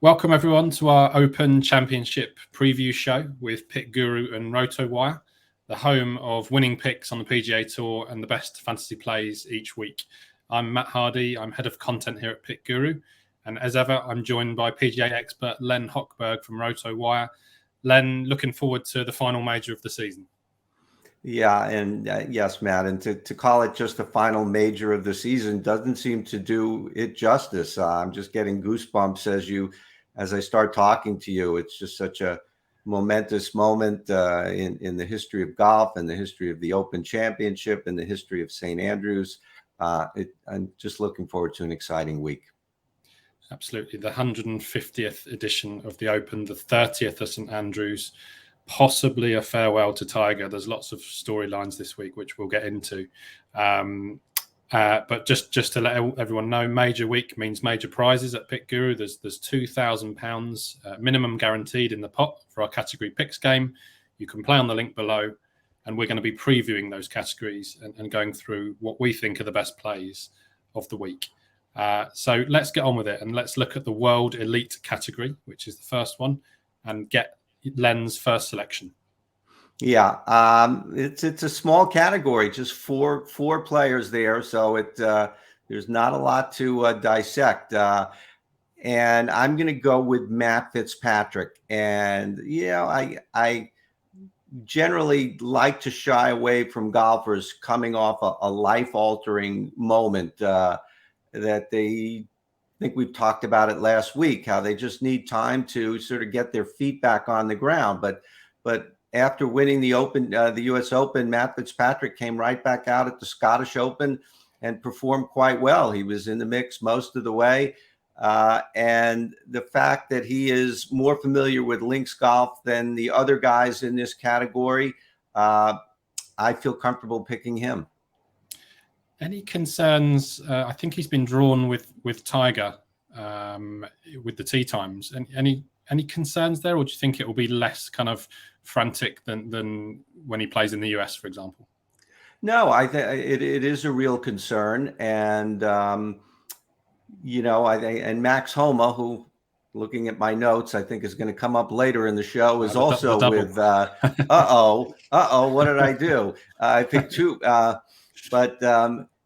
Welcome everyone to our Open Championship preview show with PickGuru and RotoWire, the home of winning picks on the PGA Tour and the best fantasy plays each week. I'm Matt Hardy, I'm head of content here at PickGuru, and as ever, I'm joined by PGA expert Len Hochberg from RotoWire. Len, looking forward to the final major of the season. Yeah, and yes, Matt, and to call it just the final major of the season doesn't seem to do it justice. I'm just getting goosebumps as I start talking to you. It's just such a momentous moment in the history of golf and the history of the Open Championship and the history of St. Andrews. I'm just looking forward to an exciting week. Absolutely. The 150th edition of the Open, the 30th of St. Andrews, possibly a farewell to Tiger. There's lots of storylines this week, which we'll get into. But just to let everyone know, major week means major prizes at PickGuru. There's £2,000 minimum guaranteed in the pot for our category picks game. You can play on the link below, and we're going to be previewing those categories and going through what we think are the best plays of the week. So let's get on with it, and let's look at the World Elite category, which is the first one, and get Len's first selection. Yeah, it's a small category, just four players there, so there's not a lot to dissect. And I'm going to go with Matt Fitzpatrick. And I generally like to shy away from golfers coming off a life-altering moment that they. I think we've talked about it last week, how they just need time to sort of get their feet back on the ground. But after winning the U.S. Open, Matt Fitzpatrick came right back out at the Scottish Open and performed quite well. He was in the mix most of the way. And the fact that he is more familiar with links golf than the other guys in this category, I feel comfortable picking him. Any concerns? I think he's been drawn with Tiger with the tee times. Any concerns there, or do you think it will be less kind of frantic than when he plays in the US, for example? No, I think it is a real concern, and and Max Homa, who, looking at my notes, I think is going to come up later in the show, is also with. What did I do? I picked two. But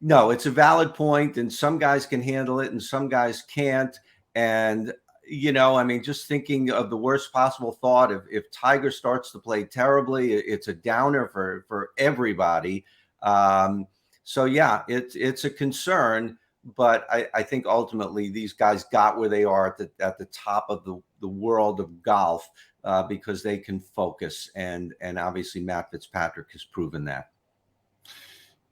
no, it's a valid point, and some guys can handle it and some guys can't. And, just thinking of the worst possible thought, if Tiger starts to play terribly, it's a downer for everybody. So, yeah, it's a concern. But I think ultimately these guys got where they are at the top of the world of golf because they can focus. And obviously Matt Fitzpatrick has proven that.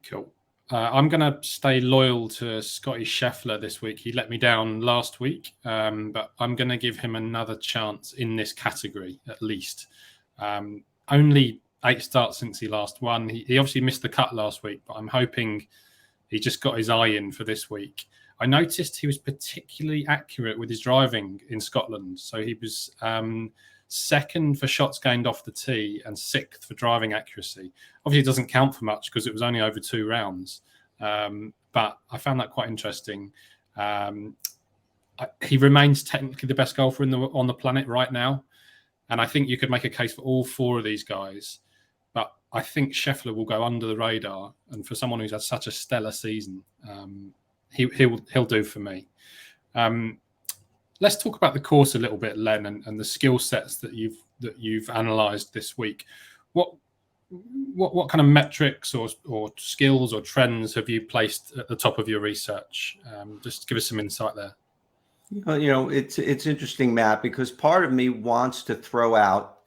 Cool. I'm going to stay loyal to Scotty Scheffler this week. He let me down last week, but I'm going to give him another chance in this category, at least. Only 8 starts since he last won. He obviously missed the cut last week, but I'm hoping he just got his eye in for this week. I noticed he was particularly accurate with his driving in Scotland. So he was second for shots gained off the tee and 6th for driving accuracy. Obviously, it doesn't count for much because it was only over 2 rounds. But I found that quite interesting. He remains technically the best golfer on the planet right now. And I think you could make a case for all 4 of these guys. But I think Scheffler will go under the radar. And for someone who's had such a stellar season, he'll do for me. Let's talk about the course a little bit, Len, and the skill sets that you've analysed this week. What kind of metrics or skills or trends have you placed at the top of your research? Just give us some insight there. It's interesting, Matt, because part of me wants to throw out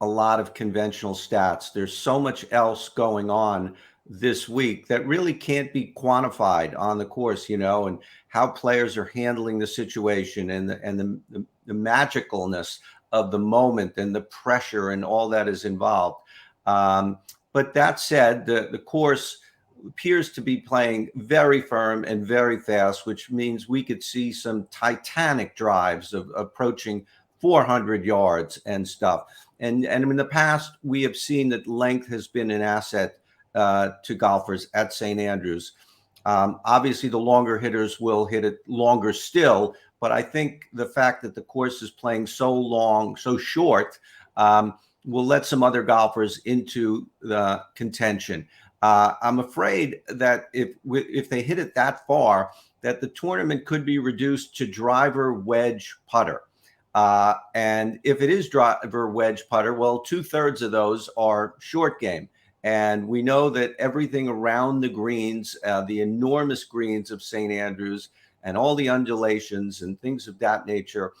a lot of conventional stats. There's so much else going on this week that really can't be quantified on the course, and how players are handling the situation and the magicalness of the moment and the pressure and all that is involved. But that said, the course appears to be playing very firm and very fast, which means we could see some titanic drives of approaching 400 yards and stuff. And in the past, we have seen that length has been an asset to golfers at St. Andrews. Obviously, the longer hitters will hit it longer still, but I think the fact that the course is playing so short, will let some other golfers into the contention. I'm afraid that if they hit it that far, that the tournament could be reduced to driver, wedge, putter. And if it is driver, wedge, putter, well, 2/3 of those are short game. And we know that everything around the greens, the enormous greens of St. Andrews and all the undulations and things of that nature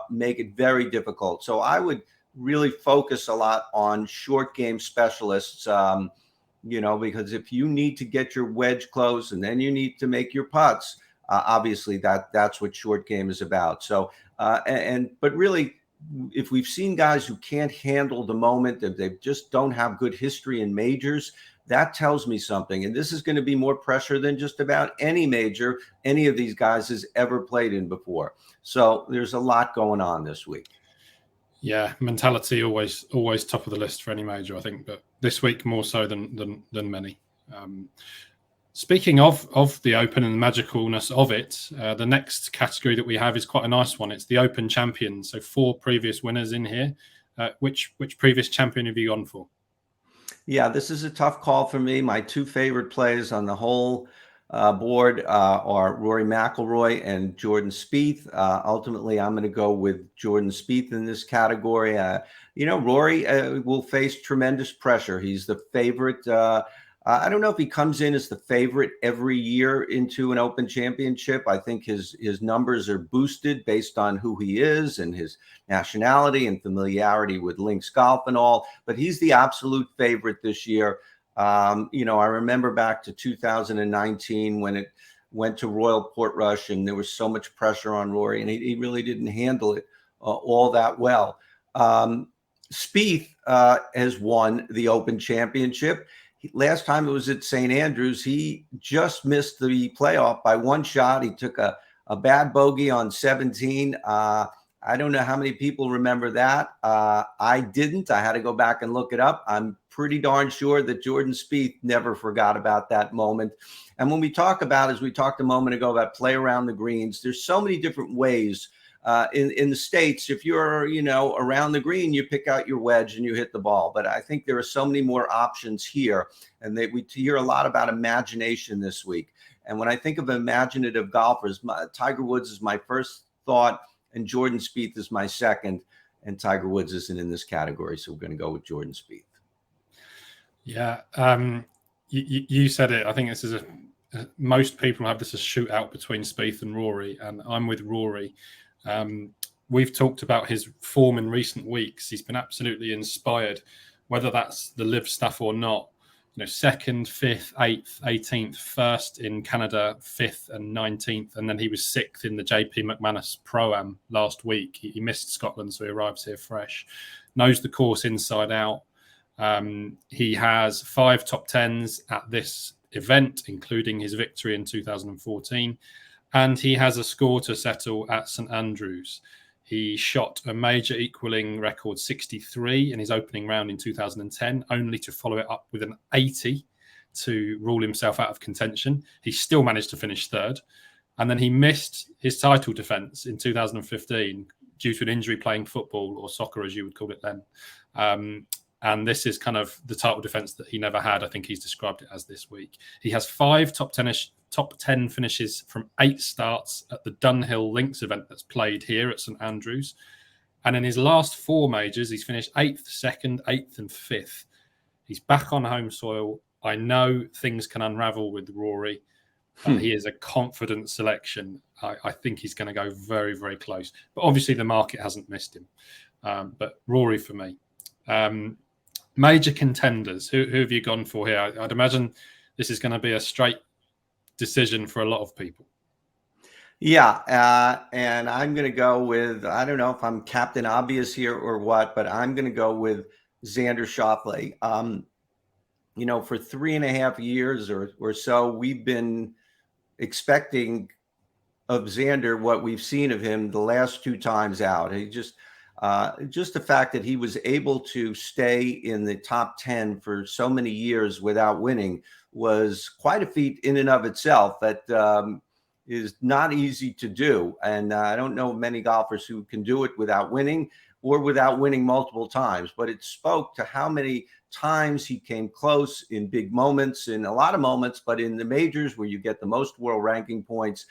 make it very difficult. So I would really focus a lot on short game specialists, because if you need to get your wedge close and then you need to make your putts, obviously that's what short game is about. So, but really, if we've seen guys who can't handle the moment, that they just don't have good history in majors, that tells me something. And this is going to be more pressure than just about any major any of these guys has ever played in before. So there's a lot going on this week. Yeah, mentality always top of the list for any major, I think, but this week more so than many. Speaking of the Open and the magicalness of it, the next category that we have is quite a nice one. It's the Open Champion. So 4 previous winners in here. Which previous champion have you gone for? Yeah, this is a tough call for me. My 2 favorite plays on the whole board are Rory Mcilroy and Jordan Spieth. Ultimately, I'm going to go with Jordan Spieth in this category. Rory will face tremendous pressure. He's the favorite. I don't know if he comes in as the favorite every year into an Open Championship. I think his numbers are boosted based on who he is and his nationality and familiarity with links golf and all. But he's the absolute favorite this year. I remember back to 2019 when it went to Royal Portrush and there was so much pressure on Rory, and he really didn't handle it all that well. Spieth has won the Open Championship. Last time it was at St. Andrews, he just missed the playoff by 1 shot. He took a bad bogey on 17. I don't know how many people remember that. I didn't. I had to go back and look it up. I'm pretty darn sure that Jordan Spieth never forgot about that moment. And when we talk about, as we talked a moment ago, about play around the greens, there's so many different ways. In the States, if you're, around the green, you pick out your wedge and you hit the ball. But I think there are so many more options here. And we hear a lot about imagination this week. And when I think of imaginative golfers, Tiger Woods is my first thought, and Jordan Spieth is my second. And Tiger Woods isn't in this category, so we're going to go with Jordan Spieth. Yeah, you said it. I think this is most people have this as a shootout between Spieth and Rory, and I'm with Rory. We've talked about his form in recent weeks. He's been absolutely inspired, whether that's the live stuff or not. 2nd, 5th, 8th, 18th, 1st in Canada, 5th and 19th. And then he was 6th in the JP McManus Pro-Am last week. He missed Scotland, so he arrives here fresh. Knows the course inside out. He has 5 top 10s at this event, including his victory in 2014. And he has a score to settle at St. Andrews. He shot a major equaling record 63 in his opening round in 2010, only to follow it up with an 80 to rule himself out of contention. He still managed to finish 3rd. And then he missed his title defense in 2015 due to an injury playing football, or soccer as you would call it then. And this is kind of the title defense that he never had. I think he's described it as this week. He has 5 top 10 finishes from 8 starts at the Dunhill Links event that's played here at St. Andrews. And in his last 4 majors, he's finished 8th, 2nd, 8th and 5th. He's back on home soil. I know things can unravel with Rory, but he is a confident selection. I think he's going to go very, very close. But obviously the market hasn't missed him. But Rory for me. Major contenders. Who have you gone for here? I'd imagine this is going to be a straight decision for a lot of people. Yeah, and I'm going to go with, I don't know if I'm Captain Obvious here or what, but I'm going to go with Xander Schauffele. For 3.5 years or so, we've been expecting of Xander what we've seen of him the last 2 times out. He just the fact that he was able to stay in the top 10 for so many years without winning was quite a feat in and of itself. That is not easy to do. And I don't know many golfers who can do it without winning or without winning multiple times. But it spoke to how many times he came close in big moments, in a lot of moments, but in the majors where you get the most world ranking points.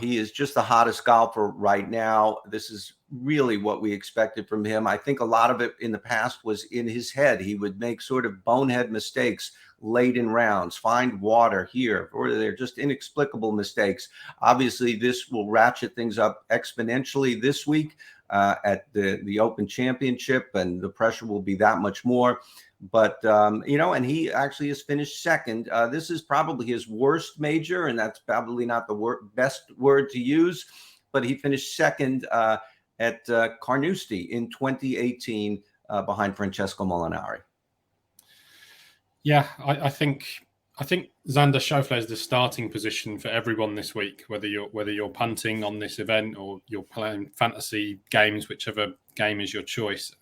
He is just the hottest golfer right now. This is really what we expected from him. I think a lot of it in the past was in his head. He would make sort of bonehead mistakes late in rounds, find water here, or they're just inexplicable mistakes. Obviously, this will ratchet things up exponentially this week at the Open Championship, and the pressure will be that much more. But, and he actually has finished second. This is probably his worst major, and that's probably not the best word to use, but he finished second at Carnoustie in 2018 behind Francesco Molinari. Yeah, I think Xander Schauffele is the starting position for everyone this week, whether you're punting on this event or you're playing fantasy games, whichever game is your choice.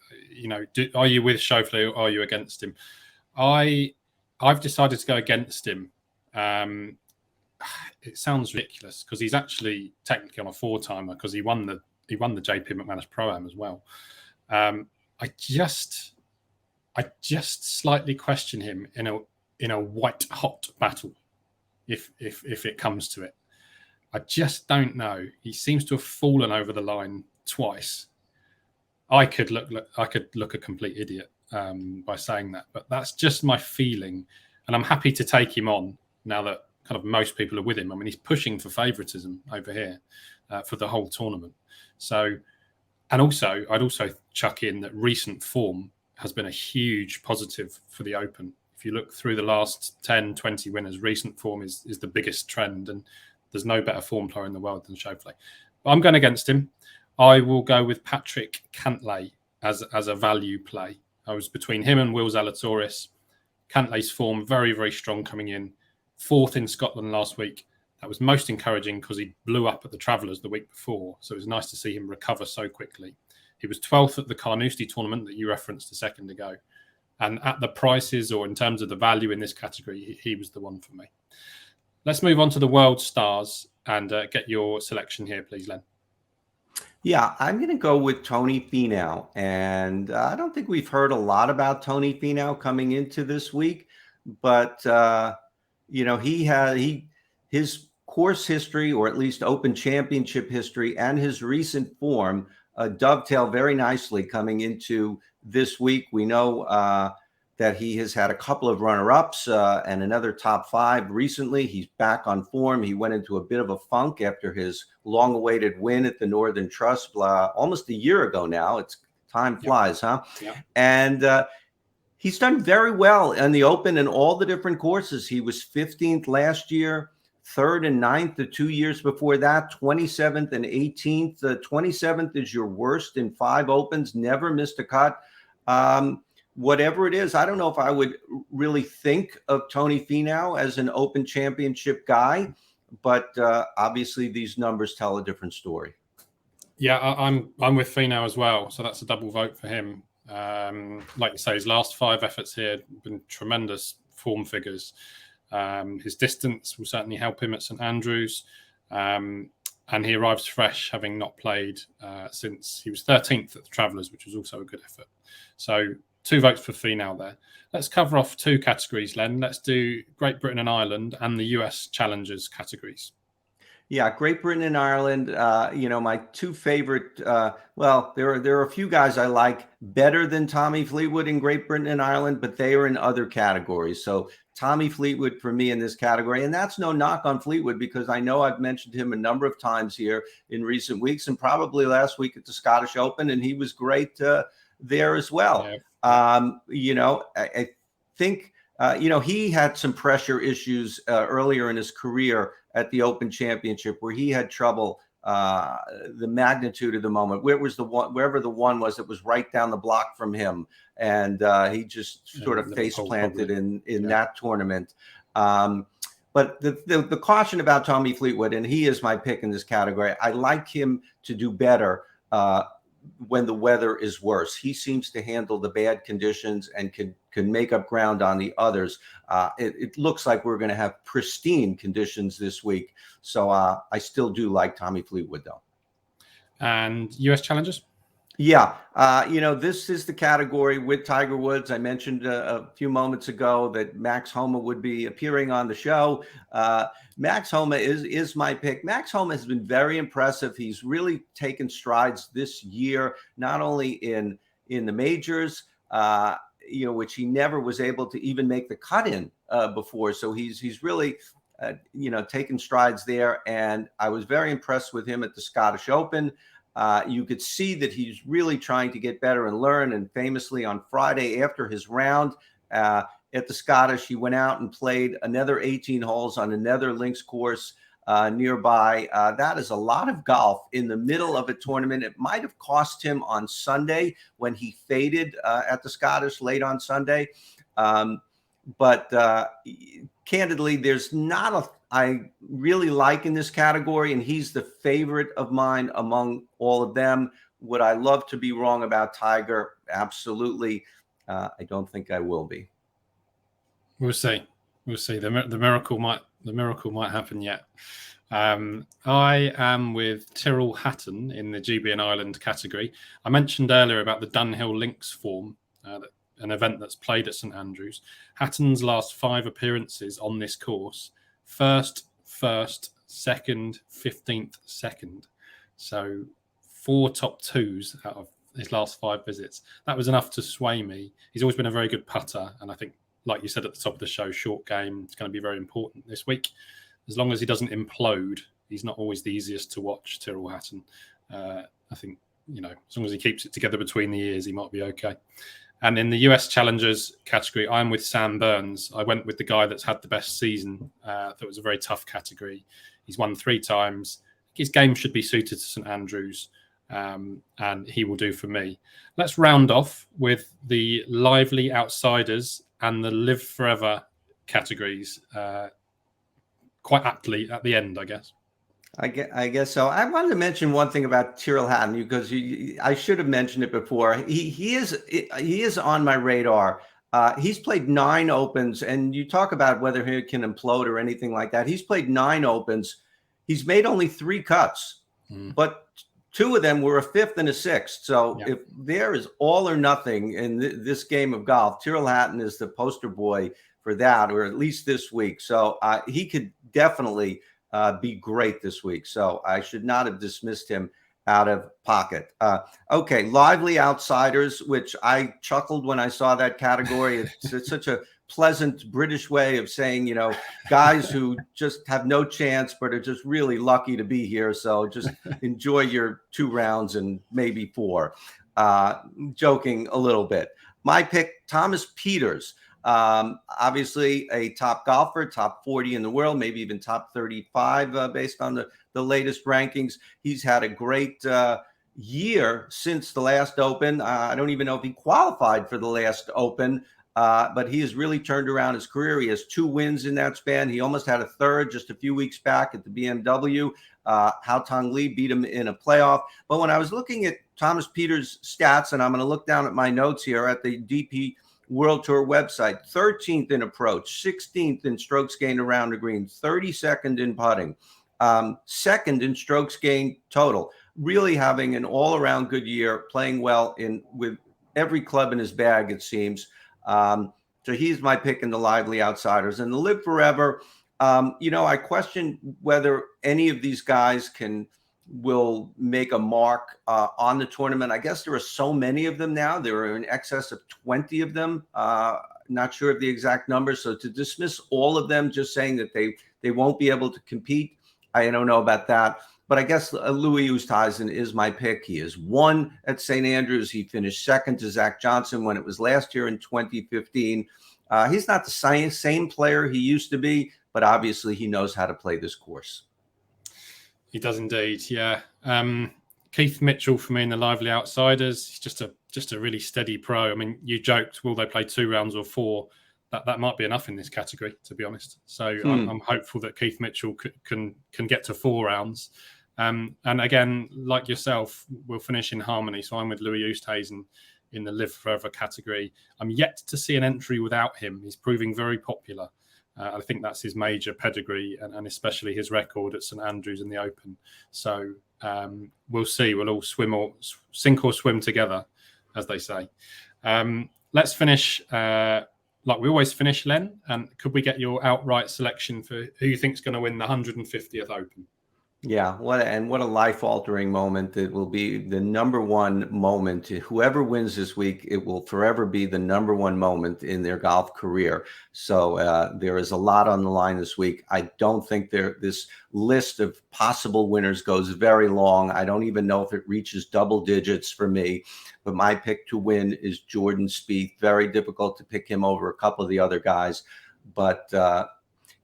Are you with Schauffele or are you against him? I've decided to go against him. It sounds ridiculous because he's actually technically on a 4-timer because he won the JP McManus Pro-Am as well. I just slightly question him in a white hot battle, if it comes to it. I just don't know. He seems to have fallen over the line twice. I could look a complete idiot by saying that, but that's just my feeling, and I'm happy to take him on now that kind of most people are with him. I mean, he's pushing for favoritism over here for the whole tournament. So, and also, I'd also chuck in that recent form has been a huge positive for the Open. If you look through the last 10, 20 winners, recent form is the biggest trend, and there's no better form player in the world than Schauffele. But I'm going against him. I will go with Patrick Cantley as a value play. I was between him and Will Zalatoris. Cantley's form very, very strong coming in. 4th in Scotland last week. That was most encouraging because he blew up at the Travellers the week before. So it was nice to see him recover so quickly. He was 12th at the Carnoustie tournament that you referenced a second ago. And at the prices or in terms of the value in this category, he was the one for me. Let's move on to the World Stars and get your selection here, please, Len. Yeah, I'm going to go with Tony Finau. And I don't think we've heard a lot about Tony Finau coming into this week. But, his course history, or at least Open Championship history, and his recent form dovetail very nicely coming into this week. We know that he has had a couple of runner-ups and another top 5 recently. He's back on form. He went into a bit of a funk after his long-awaited win at the Northern Trust almost a year ago now. Time flies, huh? Yeah. And he's done very well in the Open and all the different courses. He was 15th last year, 3rd and 9th the 2 years before that, 27th and 18th. 27th is your worst in 5 Opens, never missed a cut. Whatever it is, I don't know if I would really think of Tony Finau as an Open Championship guy, but obviously these numbers tell a different story. Yeah, I'm with Fino as well, so that's a double vote for him. Like you say, his last 5 efforts here have been tremendous form figures. His distance will certainly help him at St Andrews, and he arrives fresh, having not played since he was 13th at the Travellers, which was also a good effort. So 2 votes for Finau there. Let's cover off 2 categories, Len. Let's do Great Britain and Ireland and the US Challengers categories. Yeah, Great Britain and Ireland, my 2 favorite, there are a few guys I like better than Tommy Fleetwood in Great Britain and Ireland, but they are in other categories. So Tommy Fleetwood for me in this category, and that's no knock on Fleetwood because I know I've mentioned him a number of times here in recent weeks and probably last week at the Scottish Open, and he was great there as well. Yeah. I think, he had some pressure issues earlier in his career at the Open Championship where he had trouble, the magnitude of the moment. Wherever the one was, it was right down the block from him. And he just sort of face planted in that tournament. But the caution about Tommy Fleetwood, and he is my pick in this category, I like him to do better when the weather is worse. He seems to handle the bad conditions and can make up ground on the others. It looks like we're going to have pristine conditions this week. So I still do like Tommy Fleetwood, though. And US Challengers? Yeah. This is the category with Tiger Woods. I mentioned a few moments ago that Max Homa would be appearing on the show. Max Homa is my pick. Max Homa has been very impressive. He's really taken strides this year, not only in the majors, which he never was able to even make the cut in before. So he's really, taken strides there. And I was very impressed with him at the Scottish Open. You could see that he's really trying to get better and learn. And famously on Friday after his round at the Scottish, he went out and played another 18 holes on another links course nearby. That is a lot of golf in the middle of a tournament. It might have cost him on Sunday when he faded at the Scottish late on Sunday. But candidly, there's not I really like in this category, and he's the favorite of mine among all of them. Would I love to be wrong about Tiger? Absolutely. I don't think I will be. We'll see. The miracle might happen yet. I am with Tyrrell Hatton in the GB and Ireland category. I mentioned earlier about the Dunhill Links form, an event that's played at St Andrews. Hatton's last 5 appearances on this course: first, second, 15th, second. So 4 top 2s out of his last 5 visits. That was enough to sway me. He's always been a very good putter, and I think, like you said at the top of the show, short game is going to be very important this week. As long as he doesn't implode, he's not always the easiest to watch, Tyrrell Hatton. I think, as long as he keeps it together between the ears, he might be okay. And in the US Challengers category, I'm with Sam Burns. I went with the guy that's had the best season. That was a very tough category. He's won 3 times. His game should be suited to St Andrews, and he will do for me. Let's round off with the Lively Outsiders and the Live Forever categories, quite aptly at the end, I guess. I guess so. I wanted to mention one thing about Tyrrell Hatton because I should have mentioned it before. He is on my radar. He's played 9 Opens, and you talk about whether he can implode or anything like that. He's played 9 Opens. He's made only 3 cuts, but 2 of them were a 5th and a 6th. So if there is all or nothing in this game of golf, Tyrrell Hatton is the poster boy for that, or at least this week. So he could definitely be great this week. So I should not have dismissed him out of pocket. Okay, Lively Outsiders, which I chuckled when I saw that category. It's such a pleasant British way of saying, guys who just have no chance but are just really lucky to be here. So just enjoy your 2 rounds and maybe 4. Joking a little bit. My pick, Thomas Pieters. Obviously a top golfer, top 40 in the world, maybe even top 35 based on the latest rankings. He's had a great year since the last Open. I don't even know if he qualified for the last Open, but he has really turned around his career. He has 2 wins in that span. He almost had a 3rd just a few weeks back at the BMW. Hao Tong Lee beat him in a playoff. But when I was looking at Thomas Pieters' stats, and I'm going to look down at my notes here at the DP World Tour website, 13th in approach, 16th in strokes gained around the green, 32nd in putting, 2nd in strokes gained total. Really having an all-around good year, playing well with every club in his bag, it seems. So he's my pick in the Lively Outsiders. And the Live Forever, I question whether any of these guys will make a mark on the tournament. I guess there are so many of them now. There are in excess of 20 of them. Not sure of the exact number. So to dismiss all of them, just saying that they won't be able to compete, I don't know about that. But I guess Louis Oosthuizen is my pick. He has won at St Andrews. He finished 2nd to Zach Johnson when it was last year in 2015. He's not the same player he used to be, but obviously he knows how to play this course. He does indeed, yeah. Keith Mitchell for me in the Lively Outsiders. He's just a really steady pro. I mean, you joked, will they play 2 rounds or 4? That might be enough in this category, to be honest. So I'm hopeful that Keith Mitchell can get to 4 rounds. And again, like yourself, we'll finish in harmony. So I'm with Louis Oosthuizen in the Live Forever category. I'm yet to see an entry without him. He's proving very popular. I think that's his major pedigree, and especially his record at St Andrews in the Open. So we'll see. We'll all sink or swim together, as they say. Let's finish like we always finish, Len. And could we get your outright selection for who you think is going to win the 150th Open? Yeah, what a life-altering moment. It will be the number one moment. Whoever wins this week, it will forever be the number one moment in their golf career. So there is a lot on the line this week. I don't think this list of possible winners goes very long. I don't even know if it reaches double digits for me. But my pick to win is Jordan Spieth. Very difficult to pick him over a couple of the other guys, but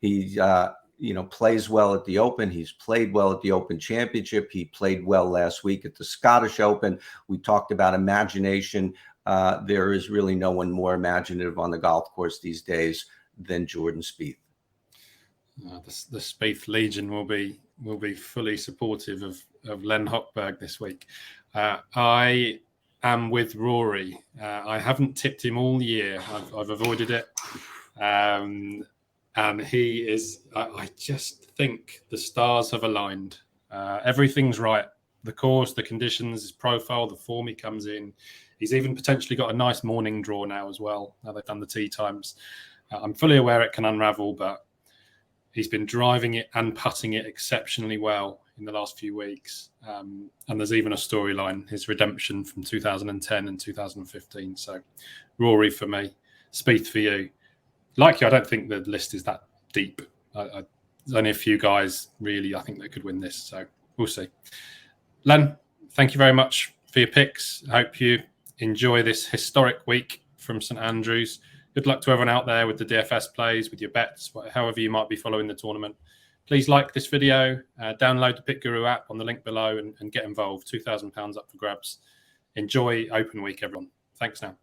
he plays well at the Open. He's played well at the Open Championship. He played well last week at the Scottish Open. We talked about imagination. There is really no one more imaginative on the golf course these days than Jordan Spieth. The Spieth Legion will be fully supportive of Len Hochberg this week. I am with Rory. I haven't tipped him all year. I've avoided it. And he is, I just think the stars have aligned. Everything's right. The course, the conditions, his profile, the form he comes in. He's even potentially got a nice morning draw now as well. Now they've done the tee times. I'm fully aware it can unravel, but he's been driving it and putting it exceptionally well in the last few weeks. And there's even a storyline, his redemption from 2010 and 2015. So Rory for me, Spieth for you. Like you, I don't think the list is that deep. There's only a few guys, really, I think that could win this. So we'll see. Len, thank you very much for your picks. I hope you enjoy this historic week from St Andrews. Good luck to everyone out there with the DFS plays, with your bets, however you might be following the tournament. Please like this video, download the PickGuru app on the link below and get involved. £2,000 up for grabs. Enjoy Open Week, everyone. Thanks now.